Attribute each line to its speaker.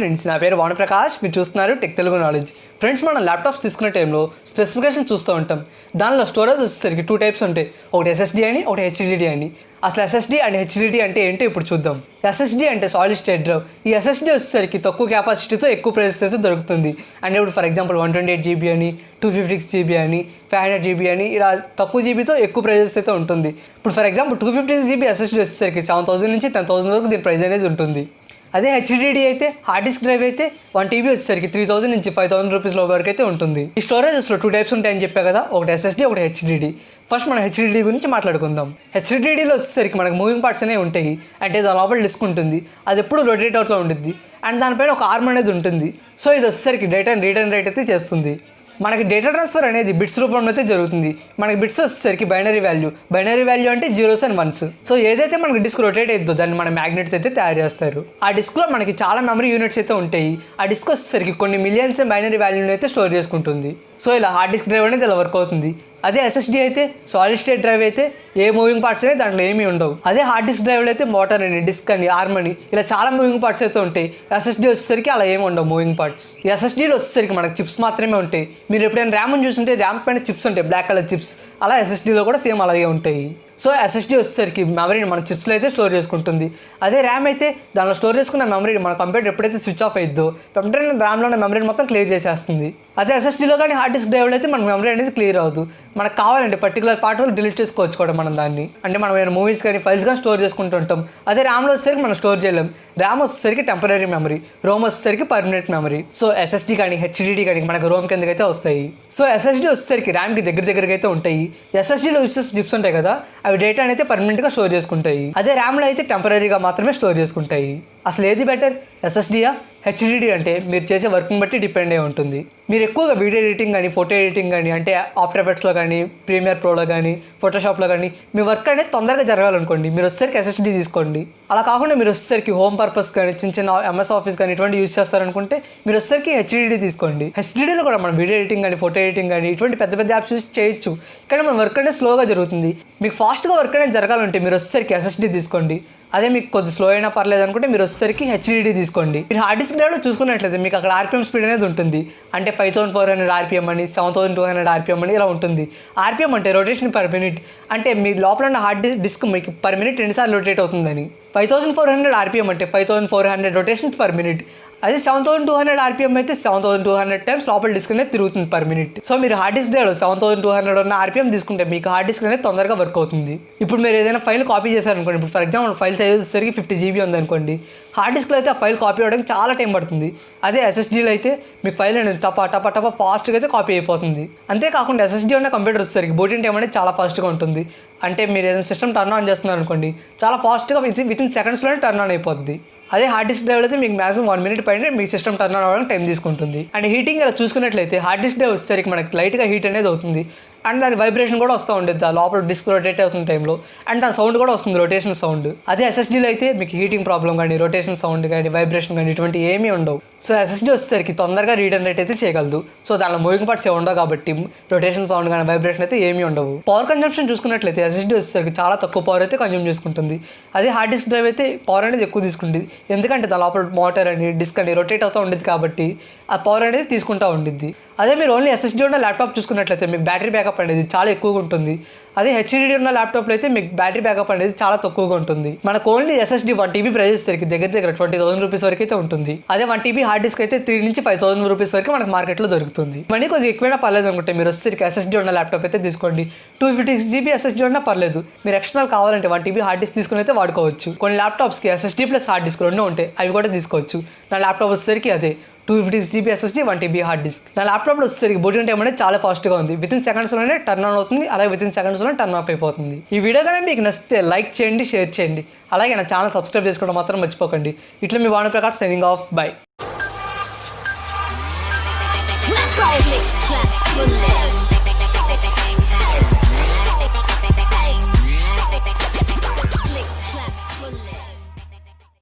Speaker 1: Friends, నా పేరు వాణప్రకాష్. మీరు చూస్తున్నారు టెక్ తెలుగు నాలెడ్జ్. ఫ్రెండ్స్, మనం ల్యాప్టాప్స్ తీసుకునే టైంలో స్పెసిఫికేషన్ చూస్తూ ఉంటాం. దానిలో స్టోరేజ్ వచ్చేసరికి 2 టైప్స్ ఉంటాయి. ఒకటి SSD అని, ఒకటి HDD అని. అసలు SSD అండ్ HDD అంటే ఏంటో ఇప్పుడు చూద్దాం. SSD అంటే సాలిడ్ స్టేట్ డ్రైవ్. ఈ SSD వచ్చేసరికి తక్కువ కెపాసిటీతో ఎక్కువ ప్రైసెస్ అయితే దొరుకుతుంది. అంటే ఇప్పుడు ఫర్ ఎగ్జాంపుల్ 128 GB అని, 256 GB అని, 500 GB అని ఇలా తక్కువ జీబీతో ఎక్కువ ప్రైజెస్ అయితే ఉంటుంది. ఇప్పుడు ఫర్ ఎగ్జాంపుల్ 256 GB SSD వచ్చేసరికి 7,000 నుంచి 10,000 వరకు దీని ప్రైస్ అనేది ఉంటుంది. అదే HDD అయితే హార్డ్ డిస్క్ డ్రైవ్ అయితే 1 TB వచ్చేసరికి 3,000 నుంచి 5,000 రూపీస్ వరకు అయితే ఉంటుంది. ఈ స్టోరేజెస్లో 2 టైప్స్ ఉంటాయని చెప్పా కదా, ఒకటి SSD, ఒకటి HDD. ఫస్ట్ మనం HDD గురించి మాట్లాడుకుందాం. HDDలో వచ్చేసరికి మనకు మూవింగ్ పార్ట్స్ అనేవి ఉంటాయి. అంటే దాని లోపల డిస్క్ ఉంటుంది, అది ఎప్పుడు రొటేట్ అవుతూ ఉంటుంది. అండ్ దానిపైన ఒక ఆర్మ్ అనేది ఉంటుంది. సో ఇది వచ్చేసరికి డేటాని రీడ్ అండ్ రైట్ అయితే చేస్తుంది. మనకి డేటా ట్రాన్స్ఫర్ అనేది బిట్స్ రూపంలో అయితే జరుగుతుంది. మనకి బిట్స్ వచ్చేసరికి బైనరీ వాల్యూ అంటే 0s and 1s. సో ఏదైతే మనకి డిస్క్ రొటేట్ అవుతుందో దాన్ని మన మ్యాగ్నెట్స్ అయితే తయారు చేస్తారు. ఆ డిస్క్లో మనకి చాలా మెమరీ యూనిట్స్ అయితే ఉంటాయి. ఆ డిస్క్ వచ్చేసరికి కొన్ని మిలియన్స్ బైనరీ వాల్యూని అయితే స్టోర్ చేసుకుంటుంది. సో ఇలా హార్డ్ డిస్క్ డ్రైవ్ అనేది ఇలా వర్క్ అవుతుంది. అదే SSD అయితే సాలిడ్ స్టేట్ డ్రైవ్ అయితే ఏ మూవింగ్ పార్ట్స్ అనేది దాంట్లో ఏమీ ఉండవు. అదే హార్డ్ డిస్క్ డ్రైవ్లో అయితే మోటార్ అని, డిస్క్ అని, ఆర్మ్ అని ఇలా చాలా మూవింగ్ పార్ట్స్ అయితే ఉంటాయి. SSD వచ్చేసరికి అలా ఏమి ఉండవు మూవింగ్ పార్ట్స్. ఈ SSDలో వచ్చేసరికి మనకి చిప్స్ మాత్రమే ఉంటాయి. మీరు ఎప్పుడైనా ర్యామ్ చూస్తుంటే ర్యామ్ పైన చిప్స్ ఉంటాయి, బ్లాక్ కలర్ చిప్స్. అలా SSDలో కూడా సేమ్ అలాగే ఉంటాయి. సో SSD వచ్చేసరికి మెమరీని మన చిప్స్లో అయితే స్టోర్ చేసుకుంటుంది. అదే ర్యామ్ అయితే దానిలో స్టోర్ చేసుకున్న మెమరీని మన కంప్యూటర్ ఎప్పుడైతే స్విచ్ ఆఫ్ అయిద్దో కంప్యూటర్ ర్యామ్లో ఉన్న మెమరీని మొత్తం క్లియర్ చేసేస్తుంది. అదే SSDలో కానీ హార్డ్ డిస్క్ డ్రైవ్లో అయితే మన మెమరీ అనేది క్లియర్ అవుతుంది. మనకు కావాలంటే పర్టికులర్ పార్ట్ వల్ల డిలీట్ చేసుకోవచ్చు కూడా మనం దాన్ని. అంటే మనం ఏమైనా మూవీస్ కానీ ఫైల్స్ కానీ స్టోర్ చేసుకుంటూ ఉంటాం. అదే ర్యామ్లో వచ్చేసరికి మనం స్టోర్ చేయలేం. ర్యామ్ వచ్చేసరికి టెంపరీ మెమరీ, రోమ్ వచ్చేసరికి పర్మనెంట్ మెమరీ. సో SSD కానీ HDD కానీ మనకు రోమ్ కిందకైతే వస్తాయి. సో SSD వచ్చేసరికి ర్యామ్కి దగ్గరగా అయితే ఉంటాయి. SSDలో వచ్చేసి చిప్స్ ఉంటాయి కదా, అవి డేటా అయితే పర్మనెంట్గా స్టోర్ చేసుకుంటాయి. అదే ర్యామ్లో అయితే టెంపరీగా మాత్రమే స్టోర్ చేసుకుంటాయి. అసలు ఏది బెటర్, SSDయా HDD అంటే మీరు చేసే వర్క్ని బట్టి డిపెండ్ అయి ఉంటుంది. మీరు ఎక్కువగా వీడియో ఎడిటింగ్ కానీ, ఫోటో ఎడిటింగ్ కానీ, అంటే ఆఫ్టర్ ఎఫెక్ట్స్లో కానీ, ప్రీమియర్ ప్రోలో కానీ, ఫోటోషాప్లో కానీ మీ వర్క్ అనేది తొందరగా జరగాలనుకోండి, మీరు వచ్చేసరికి SSD తీసుకోండి. అలా కాకుండా మీరు వచ్చేసరికి హోమ్ పర్పస్ కానీ, చిన్న MS ఆఫీస్ కానీ ఇటువంటి యూజ్ చేస్తారనుకుంటే మీరు వచ్చేసరికి HDD తీసుకోండి. HDDలో కూడా మనం వీడియో ఎడిటింగ్ కానీ, ఫోటో ఎడిటింగ్ కానీ ఇటువంటి పెద్ద యాప్స్ యూజ్ చేయొచ్చు. కానీ మన వర్క్ అనేది స్లోగా జరుగుతుంది. మీకు ఫాస్ట్గా వర్క్ అనేది జరగాలంటే మీరు వచ్చేసరికి SSD తీసుకోండి. అదే మీకు కొద్ది స్లో అయినా పర్లేదు అనుకుంటే మీరు వచ్చేసరికి HDD తీసుకోండి. మీరు హార్డ్ డిస్క్ డ్రైవ్లో చూసుకున్నట్లయితే మీకు అక్కడ RPM స్పీడ్ అనేది ఉంటుంది. అంటే 5,400 RPM అని, 7,200 RPM అని ఇలా ఉంటుంది. RPM అంటే రొటేషన్ పర్ మినిట్. అంటే మీ లోపల ఉన్న హార్డ్ డిస్క్ మీకు పర్ మినిట్ 2 సార్లు రొటేట్ అవుతుందని. 5,400 RPM అంటే 5,400 రొటేషన్ పర్ మినిట్. అదే 7,200 RPM అయితే 7,200 టైమ్స్ లోపల డిస్క్ అనేది తిరుగుతుంది పర్ మినిట్. సో మీరు హార్డ్ డిస్క్ డ్రైవ్లో 7,200 ఉన్న RPM తీసుకుంటే మీకు హార్డ్ డిస్క్ అనేది తొందరగా వర్క్ అవుతుంది. ఇప్పుడు మీరు ఏదైనా ఫైల్ కాపీ చేశారనుకోండి, ఇప్పుడు ఫర్ ఎగ్జాంపుల్ ఫైల్ సైజ్ వచ్చేసరికి 50 GB ఉందనుకోండి, హార్డ్ డిస్క్లో అయితే ఆ ఫైల్ కాపీ అవ్వడానికి చాలా టైం పడుతుంది. అదే SSDలో అయితే మీకు ఫైల్ అనేది టపా ఫాస్ట్గా అయితే కాపీ అయిపోతుంది. అంతేకాకుండా SSD ఉన్న కంప్యూటర్ వచ్చేసరికి బూటింగ్ టైం అనేది చాలా ఫాస్ట్గా ఉంటుంది. అంటే మీరు ఏదైనా సిస్టమ్ టర్న్ ఆన్ చేస్తున్నారు అనుకోండి, చాలా ఫాస్ట్గా వితిన్ సెకండ్స్లోనే టర్న్ ఆన్ అయిపోద్ది. అదే హార్డ్ డిస్క్ డ్రైవ్ అయితే మీకు మాక్సిమం 1 minute పైన మీ సిస్టమ్ టర్న్ ఆన్ అవ్వడానికి టైం తీసుకుంటుంది. అండ్ హీటింగ్ ఇలా చూసుకున్నట్లయితే హార్డ్ డిస్క్ డ్రైవ్ వచ్చేసరికి మనకి లైట్గా హీట్ అనేది అవుతుంది. అండ్ దాని వైబ్రేషన్ కూడా వస్తూ ఉంటుంది ఆ లోపల డిస్క్ రొటేట్ అవుతున్న టైంలో. అండ్ దాని సౌండ్ కూడా వస్తుంది, రొటేషన్ సౌండ్. అదే SSDలో అయితే మీకు హీటింగ్ ప్రాబ్లం కానీ, రొటేషన్ సౌండ్ కానీ, వైబ్రేషన్ కానీ ఇటువంటి ఏమీ ఉండవు. సో SSD వచ్చేసరికి తొందరగా రీడ్ అండ్ రైట్ అయితే చేయగలదు. సో దానిలో మూవింగ్ పార్ట్స్ ఏ ఉండవు కాబట్టి రొటేషన్ సౌండ్ కానీ, వైబ్రేషన్ అయితే ఏమీ ఉండవు. పవర్ కన్జంప్షన్ చూసుకున్నట్లయితే SSD వచ్చేసరికి చాలా తక్కువ పవర్ అయితే కన్జ్యూమ్ చేసుకుంటుంది. అదే హార్డ్ డిస్క్ డ్రైవ్ అయితే పవర్ అనేది ఎక్కువ తీసుకుంటుంది. ఎందుకంటే దాని లోపల మోటార్ అని, డిస్క్ అని రొటేట్ అవుతూ ఉండేది కాబట్టి ఆ పవర్ అనేది తీసుకుంటూ ఉండిద్ది. అదే మీరు ఓన్లీ SSD ఉన్న ల్యాప్టాప్ చూసుకున్నట్లయితే మీకు బ్యాటరీ బ్యాకప్ అనేది చాలా ఎక్కువగా ఉంటుంది. అదే HDD ఉన్న ల్యాప్టాప్లో అయితే మీకు బ్యాటరీ బ్యాకప్ అనేది చాలా తక్కువగా ఉంటుంది. మనకు ఓన్లీ SSD 1 TB ప్రైస్ వచ్చేసరికి దగ్గర 20,000 రూపీస్ వరకు అయితే ఉంటుంది. అదే 1 TB హార్డ్ డిస్క్ అయితే 3 నుంచి 5,000 రూపీస్ వరకు మనకు మార్కెట్లో దొరుకుతుంది. మనీ కొద్దిగా ఎక్కువైనా పర్లేదు అనుకుంటే మీరు వచ్చేసరికి SSD ఉన్న ల్యాప్టాప్ అయితే తీసుకోండి. 256 GB SSD ఉన్నా పర్లేదు. మీరు ఎక్స్టర్నల్ కావాలంటే 1 TB హార్డ్ డిస్క్ తీసుకుని అయితే వాడుకోవచ్చు. కొన్ని ల్యాప్టాప్స్కి SSD ప్లస్ హార్డ్ డిస్క్ రెండు ఉంటాయి, అవి కూడా తీసుకోవచ్చు. నా ల్యాప్టాప్ వచ్చేసరికి అదే 256 GB SSD, 1 TB hard disk. నా ల్యాప్టాప్లో వచ్చేసరికి బూటింగ్ టైం అనేది చాలా ఫాస్ట్గా ఉంది. వితిన్ సెకండ్స్లోనే టర్న్ ఆన్ అవుతుంది, అలాగే వితిన్ సెకండ్స్లోనే టర్న్ ఆఫ్ అయిపోతుంది. ఈ వీడియో కానీ మీకు నచ్చితే లైక్ చేయండి, షేర్ చేయండి. అలాగే నా ఛానల్ సబ్స్క్రైబ్ చేసుకోవడం మాత్రం మర్చిపోకండి. ఇట్లా మీ వాణప్రకాష్ సైనింగ్ ఆఫ్. బై.